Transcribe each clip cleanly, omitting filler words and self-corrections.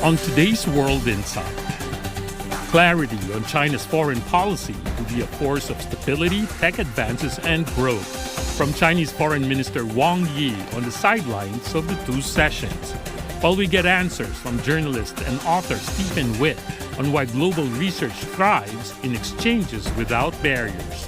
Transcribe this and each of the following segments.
On today's World Insight, clarity on China's foreign policy to be a force of stability, tech advances, and growth. From Chinese Foreign Minister Wang on the sidelines of the two sessions. While we get answers from journalist and author Stephen Witt on why global research thrives in exchanges without barriers.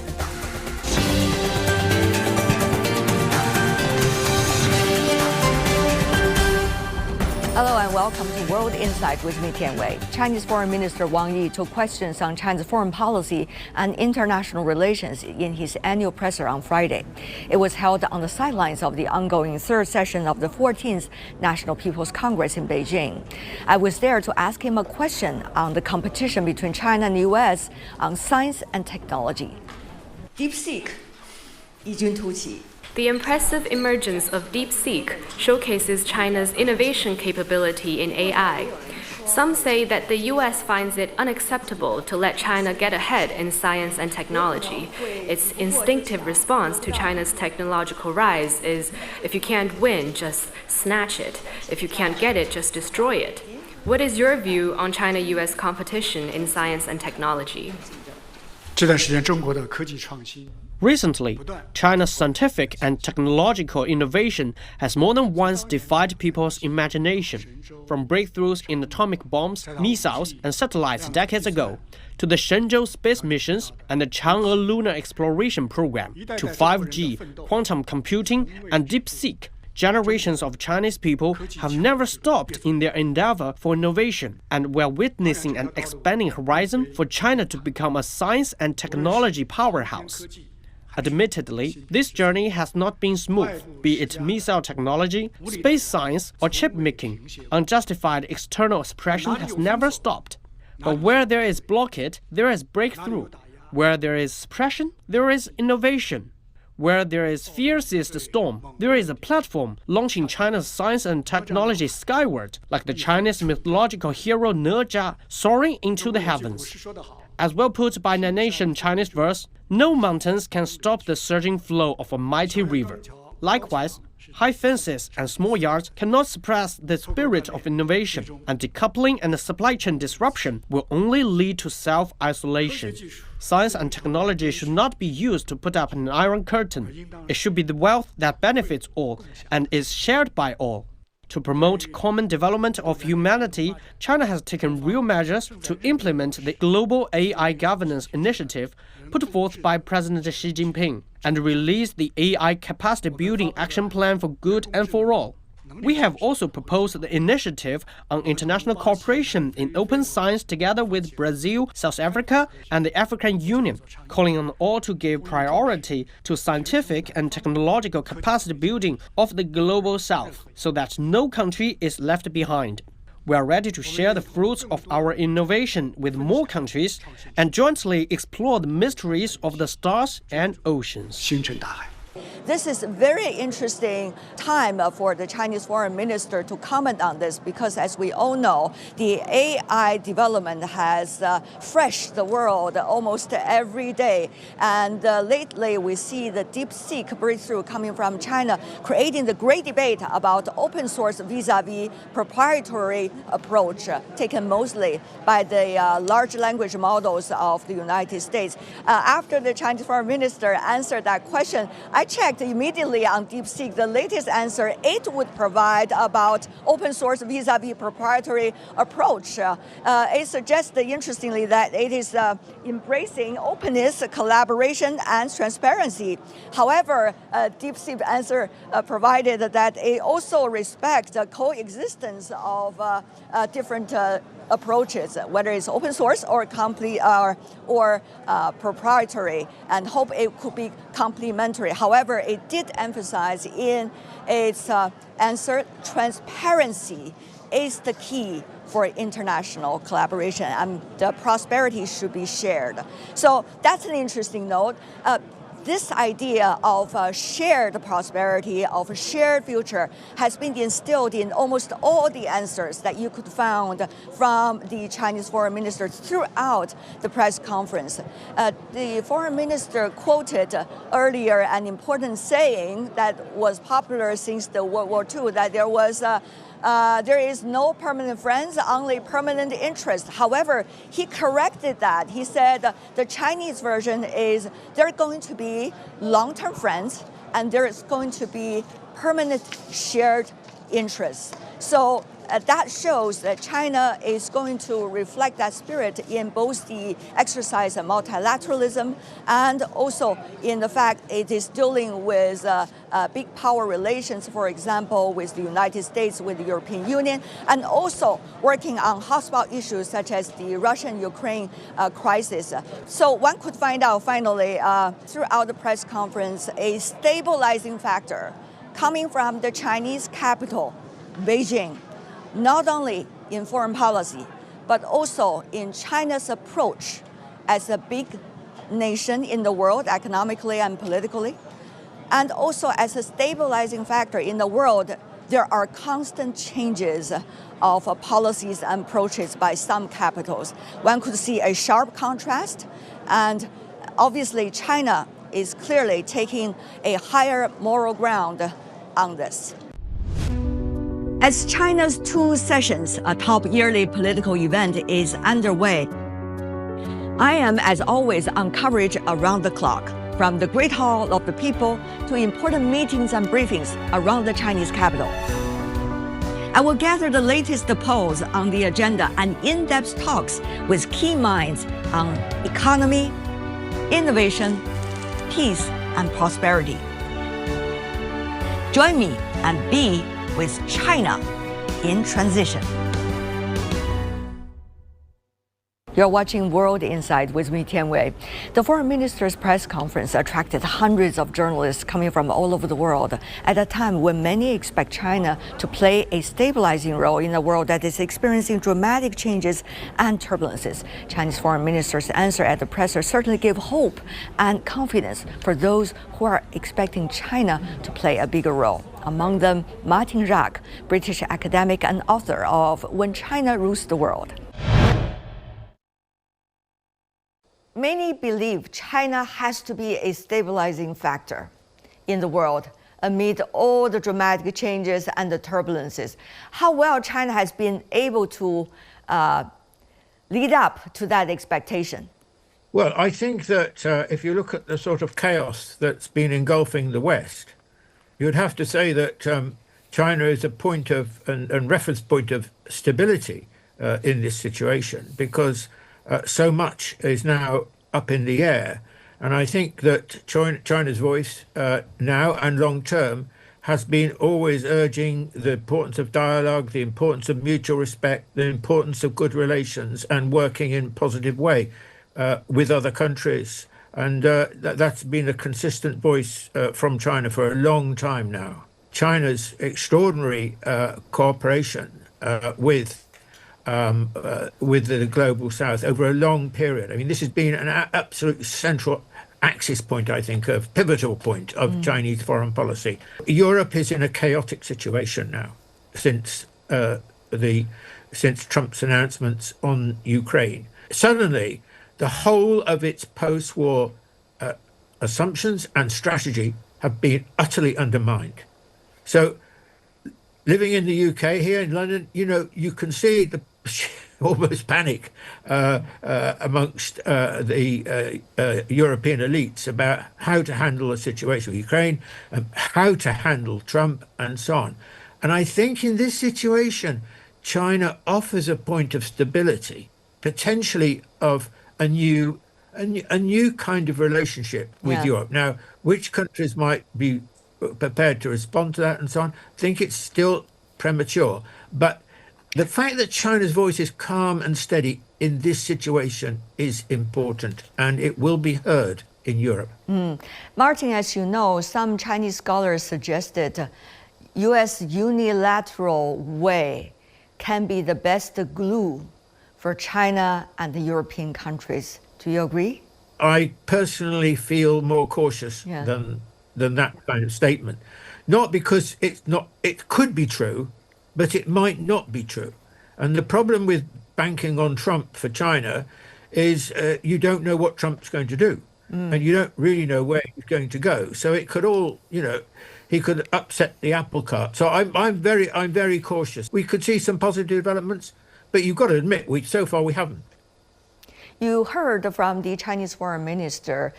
Hello and welcome to World Insight with me, Tian Wei. Chinese Foreign Minister Wang Yi took questions on China's foreign policy and international relations in his annual presser on Friday. It was held on the sidelines of the ongoing third session of the 14th National People's Congress in Beijing. I was there to ask him a question on the competition between China and the U.S. on science and technology. DeepSeek 异军突起. The impressive emergence of DeepSeek showcases China's innovation capability in AI. Some say that the U.S. finds it unacceptable to let China get ahead in science and technology. Its instinctive response to China's technological rise is, if you can't win, just snatch it. If you can't get it, just destroy it. What is your view on China-U.S. competition in science and technology? 这段时间中国的科技创新 Recently, China's scientific and technological innovation has more than once defied people's imagination, from breakthroughs in atomic bombs, missiles, and satellites decades ago, to the Shenzhou space missions and the Chang'e lunar exploration program, to 5G, quantum computing, and DeepSeek. Generations of Chinese people have never stopped in their endeavor for innovation, and we're witnessing an expanding horizon for China to become a science and technology powerhouse. Admittedly, this journey has not been smooth, be it missile technology, space science, or chip making. Unjustified external suppression has never stopped. But where there is blockade, there is breakthrough. Where there is suppression, there is innovation. Where there is fiercest storm, there is a platform launching China's science and technology skyward, like the Chinese mythological hero Ne Zha soaring into the heavens. As well put by the nation Chinese verse, no mountains can stop the surging flow of a mighty river. Likewise, high fences and small yards cannot suppress the spirit of innovation, and decoupling and supply chain disruption will only lead to self-isolation. Science and technology should not be used to put up an iron curtain. It should be the wealth that benefits all and is shared by all. To promote common development of humanity, China has taken real measures to implement the Global AI Governance Initiative put forth by President Xi Jinping and released the AI Capacity Building Action Plan for Good and for All. We have also proposed the initiative on international cooperation in open science together with Brazil, South Africa, and the African Union, calling on all to give priority to scientific and technological capacity building of the global south, so that no country is left behind. We are ready to share the fruits of our innovation with more countries and jointly explore the mysteries of the stars and oceans. This is a very interesting time for the Chinese foreign minister to comment on this because, as we all know, the AI development has freshed the world almost every day. And lately, we see the DeepSeek breakthrough coming from China, creating the great debate about open source vis-a-vis proprietary approach taken mostly by the large language models of the United States. After the Chinese foreign minister answered that question, I checked immediately on DeepSeek. The latest answer it would provide about open source vis-a-vis proprietary approach. It suggests, interestingly, that it is embracing openness, collaboration, and transparency. However, DeepSeek answer provided that it also respects the coexistence of different approaches, whether it's open source or proprietary, and hope it could be complementary. However, it did emphasize in its answer, transparency is the key for international collaboration, and the prosperity should be shared. So that's an interesting note. This idea of shared prosperity, of a shared future, has been instilled in almost all the answers that you could find from the Chinese foreign ministers throughout the press conference. The foreign minister quoted earlier an important saying that was popular since the World War II, that there was there is no permanent friends, only permanent interest. However, he corrected that. He said the Chinese version is there are going to be long-term friends and there is going to be permanent shared interests. So that shows that China is going to reflect that spirit in both the exercise of multilateralism and also in the fact it is dealing with big power relations, for example, with the United States, with the European Union, and also working on hotspot issues such as the Russian-Ukraine crisis. So one could find out finally throughout the press conference a stabilizing factor coming from the Chinese capital, Beijing, not only in foreign policy, but also in China's approach as a big nation in the world, economically and politically, and also as a stabilizing factor in the world. There are constant changes of policies and approaches by some capitals. One could see a sharp contrast, and obviously China is clearly taking a higher moral ground on this. As China's Two Sessions, a top yearly political event, is underway, I am, as always, on coverage around the clock, from the Great Hall of the People to important meetings and briefings around the Chinese capital. I will gather the latest polls on the agenda and in-depth talks with key minds on economy, innovation, peace, and prosperity. Join me and be with China in transition. You're watching World Insight with me, Tian Wei. The foreign minister's press conference attracted hundreds of journalists coming from all over the world at a time when many expect China to play a stabilizing role in a world that is experiencing dramatic changes and turbulences. Chinese foreign minister's answer at the presser certainly gave hope and confidence for those who are expecting China to play a bigger role. Among them, Martin Jacques, British academic and author of When China Rules the World. Many believe China has to be a stabilizing factor in the world amid all the dramatic changes and the turbulences. How well China has been able to lead up to that expectation? Well, I think that if you look at the sort of chaos that's been engulfing the West, you'd have to say that China is a point of and reference point of stability in this situation, because so much is now up in the air. And I think that China's voice now and long term has been always urging the importance of dialogue, the importance of mutual respect, the importance of good relations and working in a positive way with other countries. And that's been a consistent voice from China for a long time now. China's extraordinary cooperation with the global south over a long period. I mean, this has been an absolute central axis point, I think, of pivotal point of Chinese foreign policy. Europe is in a chaotic situation now since Trump's announcements on Ukraine. Suddenly, the whole of its post-war assumptions and strategy have been utterly undermined. So, living in the UK here in London, you can see the almost panic amongst the European elites about how to handle the situation with Ukraine, how to handle Trump, and so on. And I think in this situation, China offers a point of stability, potentially of a new kind of relationship with Europe. Now, which countries might be prepared to respond to that and so on, I think it's still premature. But the fact that China's voice is calm and steady in this situation is important, and it will be heard in Europe. Martin, as you know, some Chinese scholars suggested U.S. unilateral way can be the best glue for China and the European countries. Do you agree? I personally feel more cautious than that kind of statement. Not because it could be true, but it might not be true. And the problem with banking on Trump for China is you don't know what Trump's going to do. And you don't really know where he's going to go. So it could all, he could upset the apple cart. So I'm very cautious. We could see some positive developments, but you've got to admit, so far we haven't. You heard from the Chinese foreign minister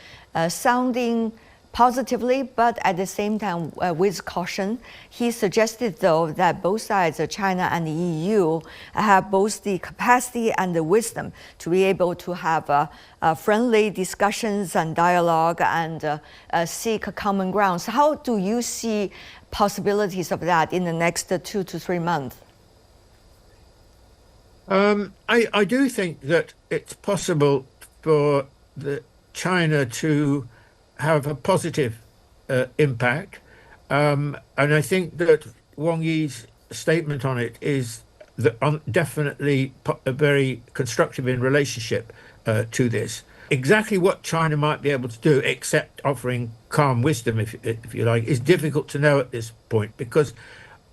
sounding positively, but at the same time with caution. He suggested, though, that both sides, China and the EU, have both the capacity and the wisdom to be able to have friendly discussions and dialogue and seek common grounds. How do you see possibilities of that in the next 2 to 3 months? I do think that it's possible for China to have a positive impact, and I think that Wang Yi's statement on it is definitely a very constructive in relationship to this. Exactly what China might be able to do, except offering calm wisdom, if you like, is difficult to know at this point, because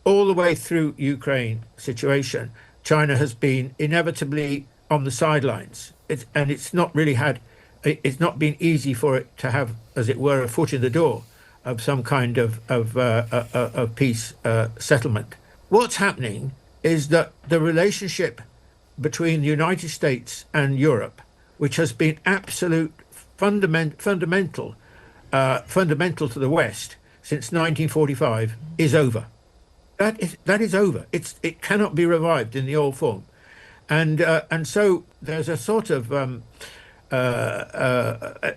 all the way through Ukraine situation, China has been inevitably on the sidelines, and it's not been easy for it to have, as it were, a foot in the door of some kind of peace settlement. What's happening is that the relationship between the United States and Europe, which has been absolute fundamental to the West since 1945, is over. That is over. It cannot be revived in the old form, and so there's a sort of an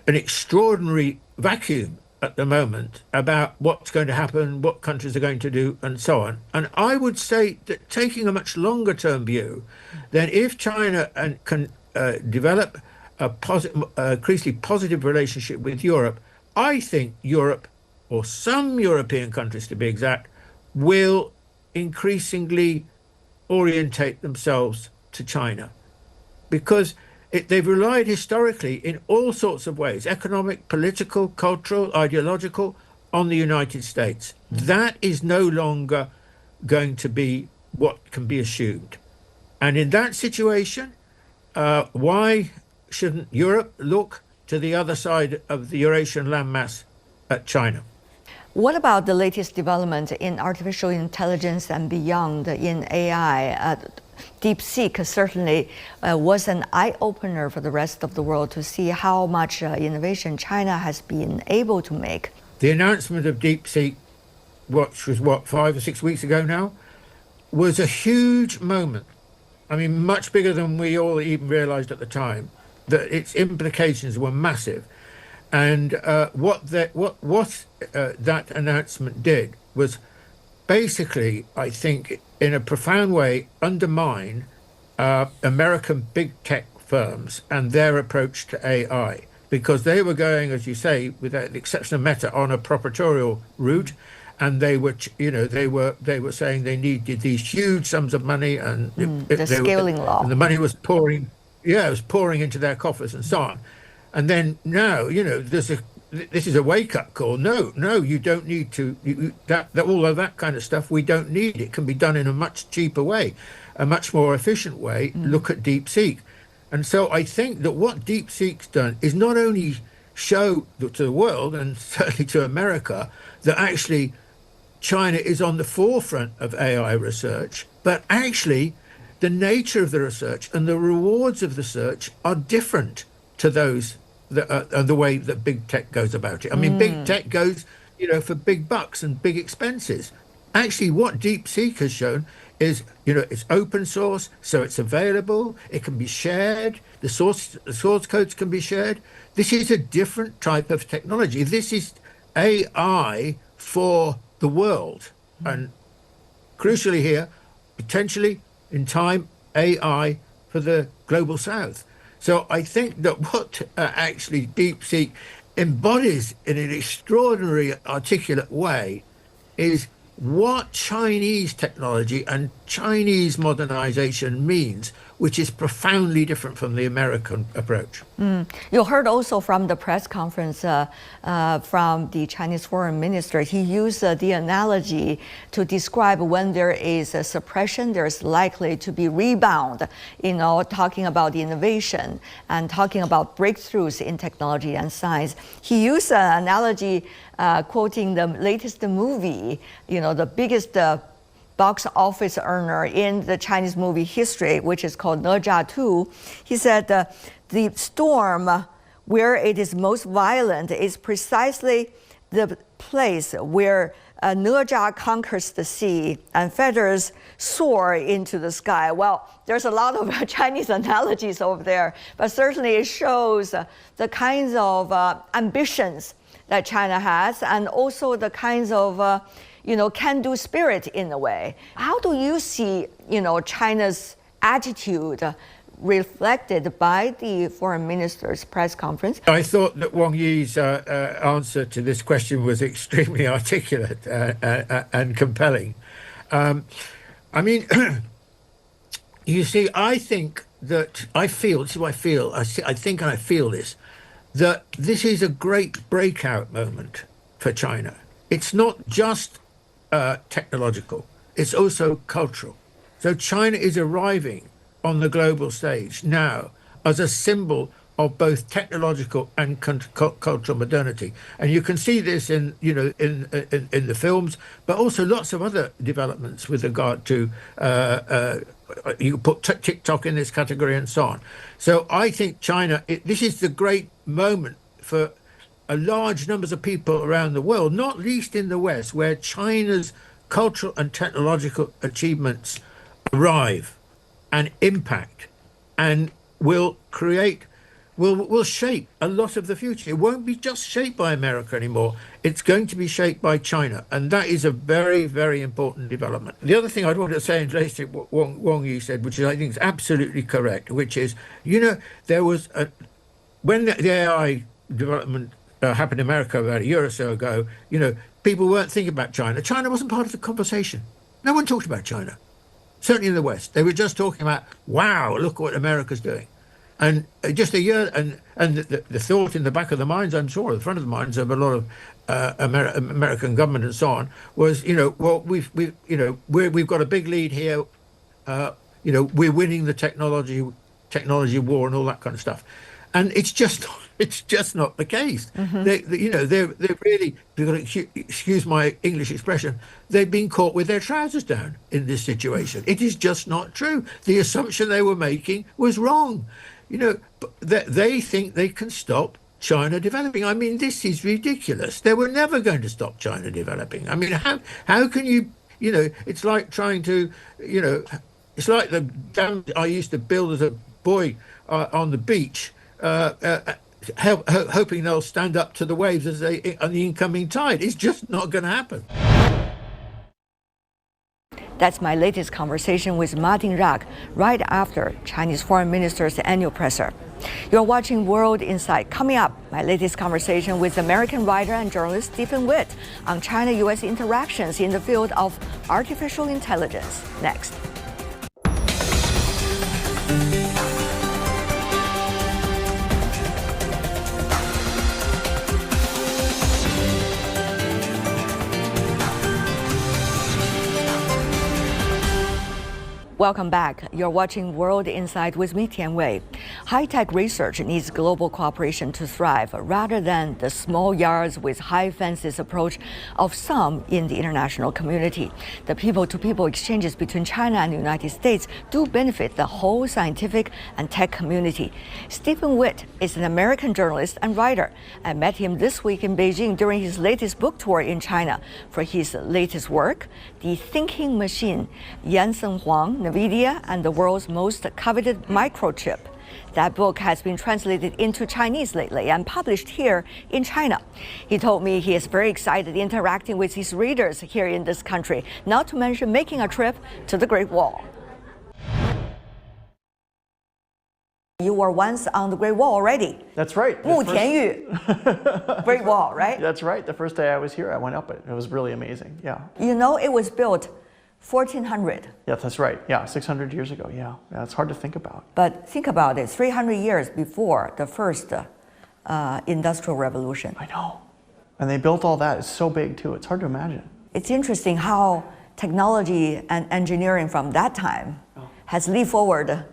extraordinary vacuum at the moment about what's going to happen, what countries are going to do, and so on. And I would say that taking a much longer term view, then if China can develop a increasingly positive relationship with Europe, I think Europe, or some European countries to be exact, will increasingly orientate themselves to China, because they've relied historically in all sorts of ways, economic, political, cultural, ideological, on the United States. That is no longer going to be what can be assumed. And in that situation, why shouldn't Europe look to the other side of the Eurasian landmass at China? What about the latest development in artificial intelligence and beyond in AI? DeepSeek certainly was an eye-opener for the rest of the world to see how much innovation China has been able to make. The announcement of DeepSeek, which was 5 or 6 weeks ago now, was a huge moment. I mean, much bigger than we all even realized at the time. That its implications were massive. And what that announcement did was basically, I think, in a profound way, undermine American big tech firms and their approach to AI, because they were going, as you say, with the exception of Meta, on a proprietorial route, and they were saying they needed these huge sums of money, and the scaling law, and the money was pouring, it was pouring into their coffers and so on. And then now, this is a wake-up call. No, you don't need to. All of that kind of stuff, we don't need. It can be done in a much cheaper way, a much more efficient way. Look at DeepSeek. And so I think that what DeepSeek's done is not only show to the world, and certainly to America, that actually China is on the forefront of AI research, but actually the nature of the research and the rewards of the research are different to those the way that big tech goes about it. I mean, big tech goes, for big bucks and big expenses. Actually, what DeepSeek has shown is, it's open source, so it's available, it can be shared, the source codes can be shared. This is a different type of technology. This is AI for the world. And crucially here, potentially in time, AI for the global south. So I think that what actually DeepSeek embodies in an extraordinary, articulate way is what Chinese technology and Chinese modernization means which is profoundly different from the American approach. You heard also from the press conference from the Chinese foreign minister. He used the analogy to describe when there is a suppression, there's likely to be rebound, talking about the innovation and talking about breakthroughs in technology and science. He used an analogy quoting the latest movie, the biggest box office earner in the Chinese movie history, which is called Ne Zha 2. He said the storm where it is most violent is precisely the place where Ne Zha conquers the sea and feathers soar into the sky. Well, there's a lot of Chinese analogies over there, but certainly it shows the kinds of ambitions that China has, and also the kinds of can-do spirit in a way. How do you see, China's attitude reflected by the foreign minister's press conference? I thought that Wang Yi's answer to this question was extremely articulate and compelling. You see, I think that I feel this, that this is a great breakout moment for China. It's not just technological, it's also cultural. So China is arriving on the global stage now as a symbol of both technological and cultural modernity, and you can see this in the films, but also lots of other developments with regard to you put TikTok in this category and so on. So I think China, this is the great moment for large numbers of people around the world, not least in the West, where China's cultural and technological achievements arrive and impact and will shape a lot of the future. It won't be just shaped by America anymore. It's going to be shaped by China, and that is a very, very important development. The other thing I'd want to say in relation to what Wang Yi said, which I think is absolutely correct, which is, there was when the AI development happened in America about a year or so ago, people weren't thinking about China. China wasn't part of the conversation. No one talked about China, certainly in the West. They were just talking about, wow, look what America's doing. And just a year, and the thought in the back of the minds, I'm sure, the front of the minds of a lot of American government and so on, was, we've got a big lead here. We're winning the technology war and all that kind of stuff. And it's just not the case. Mm-hmm. They're really, excuse my English expression, they've been caught with their trousers down in this situation. It is just not true. The assumption they were making was wrong. They think they can stop China developing. I mean, this is ridiculous. They were never going to stop China developing. I mean, how can you, it's like trying to, it's like the dam I used to build as a boy on the beach, hoping they'll stand up to the waves on the incoming tide. It's just not going to happen. That's my latest conversation with Martin Rack right after Chinese Foreign Minister's annual presser. You're watching World Insight. Coming up, my latest conversation with American writer and journalist Stephen Witt on China-U.S. interactions in the field of artificial intelligence. Next. Welcome back. You're watching World Insight with me, Tian Wei. High-tech research needs global cooperation to thrive, rather than the small yards with high fences approach of some in the international community. The people-to-people exchanges between China and the United States do benefit the whole scientific and tech community. Stephen Witt is an American journalist and writer. I met him this week in Beijing during his latest book tour in China. For his latest work, The Thinking Machine, Yansen Huang, NVIDIA, and the world's most coveted microchip. That book has been translated into Chinese lately and published here in China. He told me he is very excited interacting with his readers here in this country, not to mention making a trip to the Great Wall. You were once on the Great Wall already. That's right. Mu Tianyu, Great Wall, right? That's right. The first day I was here, I went up it. It was really amazing. Yeah. It was built 1400. Yeah, that's right. Yeah, 600 years ago. Yeah, it's hard to think about. But think about it, 300 years before the first industrial revolution. I know. And they built all that. It's so big, too. It's hard to imagine. It's interesting how technology and engineering from that time has leaped forward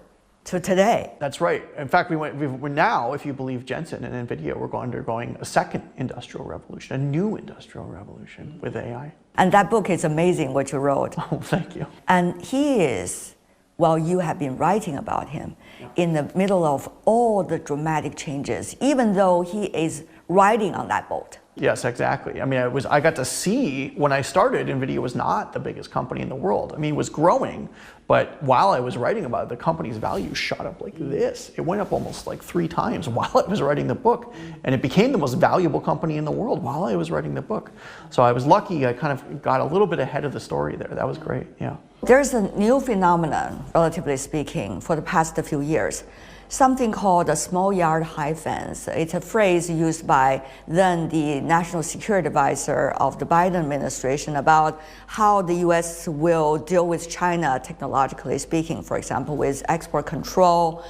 to today. That's right. In fact, we're now, if you believe Jensen and NVIDIA, we're undergoing a second industrial revolution, a new industrial revolution with AI. And that book is amazing, what you wrote. Oh, thank you. And he is, well, you have been writing about him, in the middle of all the dramatic changes, even though he is riding on that boat. Yes, exactly. I mean, I got to see, when I started, NVIDIA was not the biggest company in the world. I mean, it was growing, but while I was writing about it, the company's value shot up like this. It went up almost like 3 times while I was writing the book. And it became the most valuable company in the world while I was writing the book. So I was lucky, I kind of got a little bit ahead of the story there. That was great, yeah. There's a new phenomenon, relatively speaking, for the past few years. Something called a small yard high fence. It's a phrase used by then the National Security Advisor of the Biden administration about how the US will deal with China technologically speaking, for example, with export control,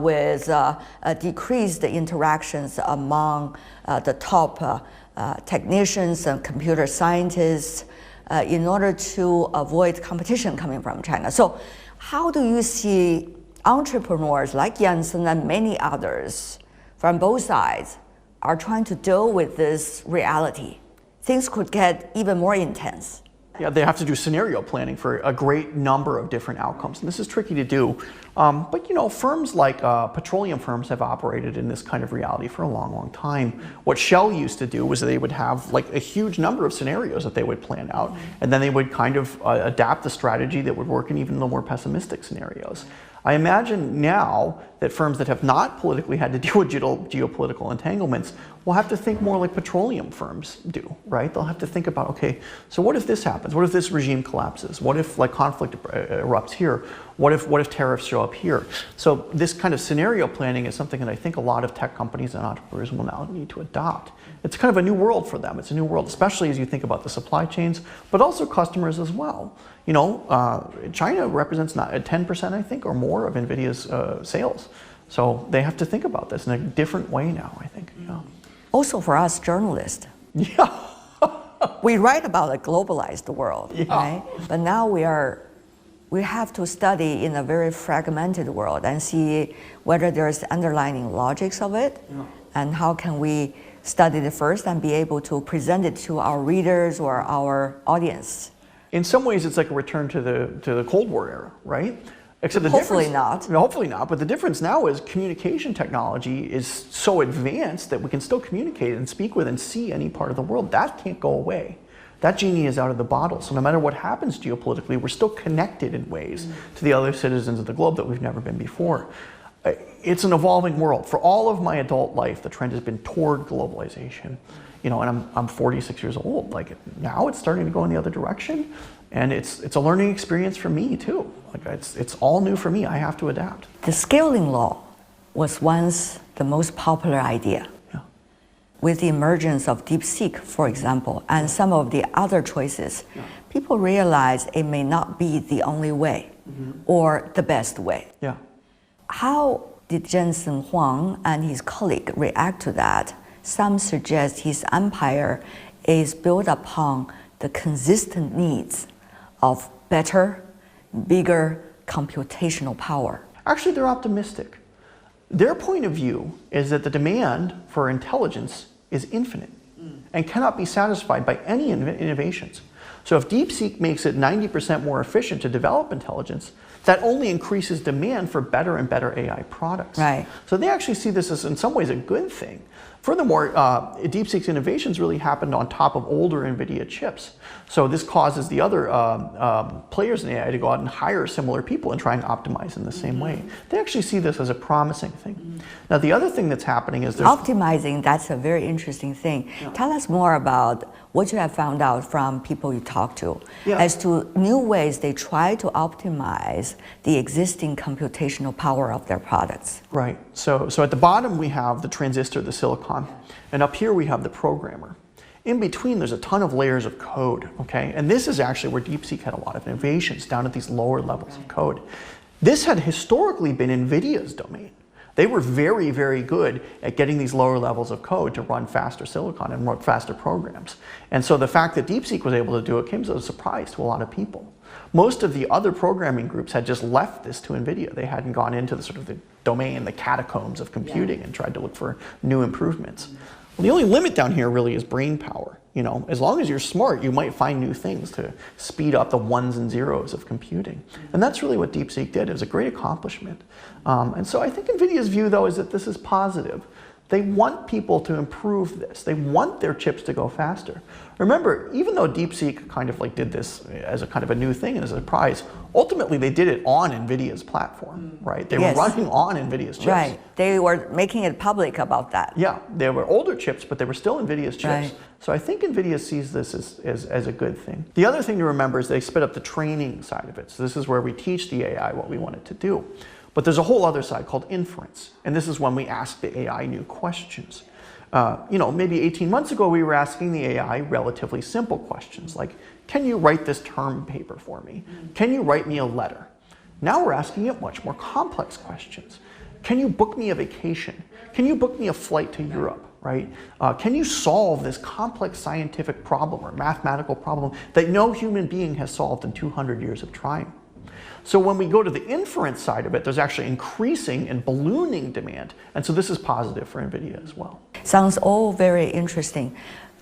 with decreased interactions among the top technicians and computer scientists in order to avoid competition coming from China. So how do you see entrepreneurs like Jensen and many others from both sides are trying to deal with this reality? Things could get even more intense. Yeah, they have to do scenario planning for a great number of different outcomes, and this is tricky to do. But you know, firms like petroleum firms have operated in this kind of reality for a long, long time. What Shell used to do was they would have like a huge number of scenarios that they would plan out, and then they would kind of adapt the strategy that would work in even the more pessimistic scenarios. I imagine now that firms that have not politically had to deal with geopolitical entanglements will have to think more like petroleum firms do, right? They'll have to think about, okay, so what if this happens? What if this regime collapses? What if like conflict erupts here? What if tariffs show up here? So this kind of scenario planning is something that I think a lot of tech companies and entrepreneurs will now need to adopt. It's kind of a new world for them. It's a new world, especially as you think about the supply chains, but also customers as well. You know, China represents 10%, I think, or more of NVIDIA's sales. So they have to think about this in a different way now, I think. Yeah. Also for us journalists. Yeah. We write about a globalized world, right? But now we have to study in a very fragmented world and see whether there's underlying logics of it, and how can we study it first and be able to present it to our readers or our audience. In some ways, it's like a return to the Cold War era, right? Except the hopefully not. Hopefully not. But the difference now is communication technology is so advanced that we can still communicate and speak with and see any part of the world. That can't go away. That genie is out of the bottle. So no matter what happens geopolitically, we're still connected in ways to the other citizens of the globe that we've never been before. It's an evolving world. For all of my adult life, the trend has been toward globalization. You know, and I'm 46 years old. Like now, it's starting to go in the other direction, and it's a learning experience for me too. Like it's all new for me. I have to adapt. The scaling law was once the most popular idea. Yeah. With the emergence of DeepSeek, for example, and some of the other choices, people realize it may not be the only way or the best way. Yeah. How did Jensen Huang and his colleague react to that? Some suggest his empire is built upon the consistent needs of better, bigger computational power. Actually, they're optimistic. Their point of view is that the demand for intelligence is infinite and cannot be satisfied by any innovations. So if DeepSeek makes it 90% more efficient to develop intelligence, that only increases demand for better and better AI products. Right. So they actually see this as, in some ways, a good thing. Furthermore, DeepSeek's innovations really happened on top of older NVIDIA chips. So this causes the other players in AI to go out and hire similar people and try and optimize in the same way. They actually see this as a promising thing. Now, the other thing that's happening is there's... Optimizing, that's a very interesting thing. Tell us more about what you have found out from people you talk to as to new ways they try to optimize the existing computational power of their products. Right. So at the bottom we have the transistor, the silicon, and up here we have the programmer. In between, there's a ton of layers of code, okay? And this is actually where DeepSeek had a lot of innovations, down at these lower levels of code. This had historically been NVIDIA's domain. They were very, very good at getting these lower levels of code to run faster silicon and run faster programs. And so the fact that DeepSeek was able to do it came as a surprise to a lot of people. Most of the other programming groups had just left this to NVIDIA. They hadn't gone into the sort of the domain, the catacombs of computing, and tried to look for new improvements. Well, the only limit down here really is brain power. You know, as long as you're smart, you might find new things to speed up the ones and zeros of computing. And that's really what DeepSeek did. It was a great accomplishment. And so I think NVIDIA's view, though, is that this is positive. They want people to improve this. They want their chips to go faster. Remember, even though DeepSeek kind of like did this as a kind of a new thing and as a surprise, ultimately they did it on NVIDIA's platform, right? They were running on NVIDIA's chips. Right. They were making it public about that. Yeah, they were older chips, but they were still NVIDIA's chips. Right. So I think NVIDIA sees this as a good thing. The other thing to remember is they split up the training side of it. So this is where we teach the AI what we want it to do. But there's a whole other side called inference. And this is when we ask the AI new questions. You know, maybe 18 months ago, we were asking the AI relatively simple questions like, can you write this term paper for me? Can you write me a letter? Now we're asking it much more complex questions. Can you book me a vacation? Can you book me a flight to Europe, right? Can you solve this complex scientific problem or mathematical problem that no human being has solved in 200 years of trying? So when we go to the inference side of it, there's actually increasing and ballooning demand. And so this is positive for NVIDIA as well. Sounds all very interesting.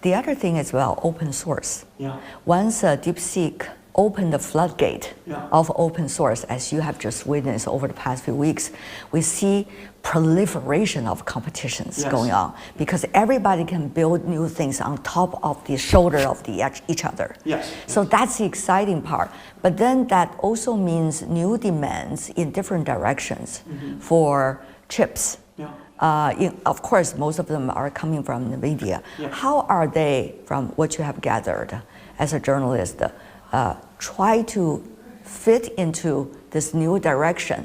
The other thing as well, open source. Yeah. Once DeepSeek opened the floodgate of open source, as you have just witnessed over the past few weeks, we see proliferation of competitions going on because everybody can build new things on top of the shoulder of each other. Yes. So that's the exciting part. But then that also means new demands in different directions for chips. Of course, most of them are coming from NVIDIA. How are they, from what you have gathered as a journalist, try to fit into this new direction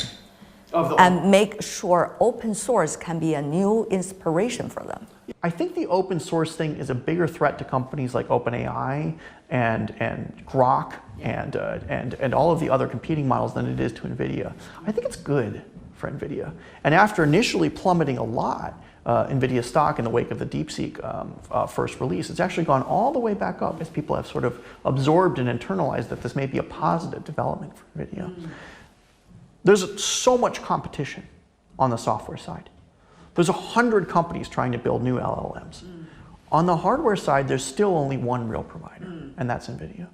and make sure open source can be a new inspiration for them? I think the open source thing is a bigger threat to companies like OpenAI and Grok and all of the other competing models than it is to NVIDIA. I think it's good for NVIDIA. And after initially plummeting a lot, NVIDIA stock in the wake of the DeepSeek first release, it's actually gone all the way back up as people have sort of absorbed and internalized that this may be a positive development for NVIDIA. There's so much competition on the software side. There's 100 companies trying to build new LLMs. On the hardware side, there's still only one real provider, and that's NVIDIA.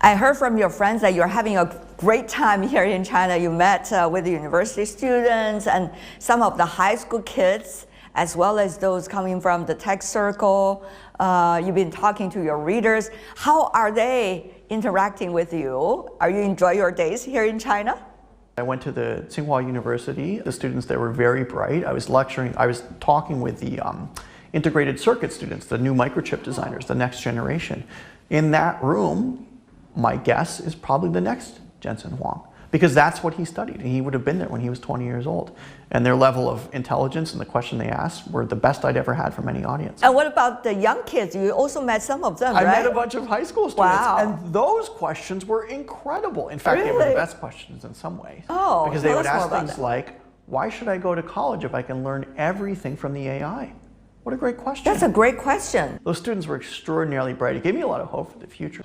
I heard from your friends that you're having a great time here in China. You met with the university students and some of the high school kids, as well as those coming from the tech circle. You've been talking to your readers. How are they interacting with you? Are you enjoying your days here in China? I went to the Tsinghua University. The students there were very bright. I was talking with the integrated circuit students, the new microchip designers, the next generation. In that room, my guess is probably the next Jensen Huang, because that's what he studied, and he would have been there when he was 20 years old. And their level of intelligence and the question they asked were the best I'd ever had from any audience. And what about the young kids? You also met some of them, right? I met a bunch of high school students, and those questions were incredible. In fact, they were the best questions in some ways. Oh, because they would ask things like, why should I go to college if I can learn everything from the AI? What a great question. That's a great question. Those students were extraordinarily bright. It gave me a lot of hope for the future.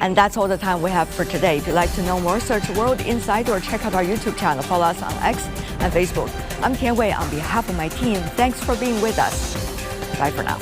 And that's all the time we have for today. If you'd like to know more, search World Insight or check out our YouTube channel. Follow us on X and Facebook. I'm Tian Wei on behalf of my team. Thanks for being with us. Bye for now.